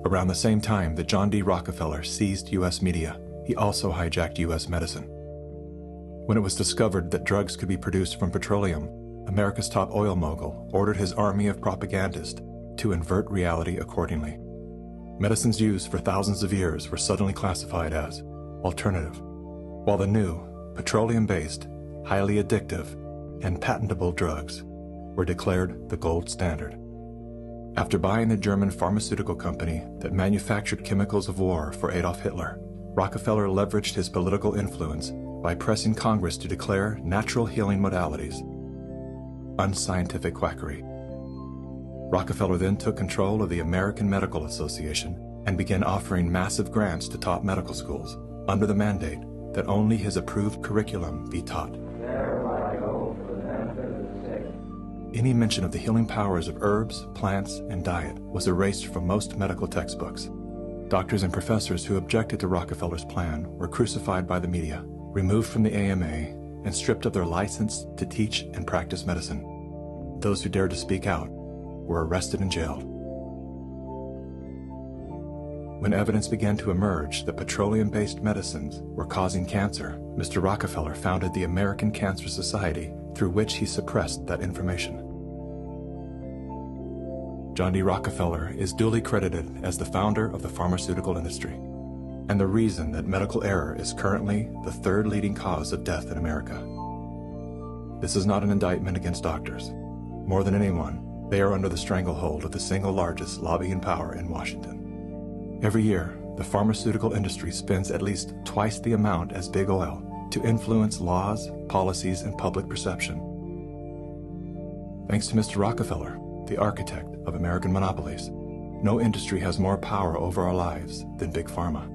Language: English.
Around the same time that John D. Rockefeller seized U.S. media, he also hijacked U.S. medicine. When it was discovered that drugs could be produced from petroleum, America's top oil mogul ordered his army of propagandists to invert reality accordingly. Medicines used for thousands of years were suddenly classified as alternative, while the new, petroleum-based, highly addictive, and patentable drugs were declared the gold standard. After buying the German pharmaceutical company that manufactured chemicals of war for Adolf Hitler, Rockefeller leveraged his political influence by pressing Congress to declare natural healing modalities unscientific quackery. Rockefeller then took control of the American Medical Association and began offering massive grants to top medical schools under the mandate that only his approved curriculum be taught. Any mention of the healing powers of herbs, plants, and diet was erased from most medical textbooks. Doctors and professors who objected to Rockefeller's plan were crucified by the media, removed from the AMA, and stripped of their license to teach and practice medicine. Those who dared to speak out were arrested and jailed. When evidence began to emerge that petroleum-based medicines were causing cancer, Mr. Rockefeller founded the American Cancer Society, through which he suppressed that information. John D. Rockefeller is duly credited as the founder of the pharmaceutical industry, and the reason that medical error is currently the third leading cause of death in America. This is not an indictment against doctors. More than anyone, they are under the stranglehold of the single largest lobbying power in Washington. Every year, the pharmaceutical industry spends at least twice the amount as big oil to influence laws, policies, and public perception. Thanks to Mr. Rockefeller, the architect of American monopolies, no industry has more power over our lives than Big Pharma.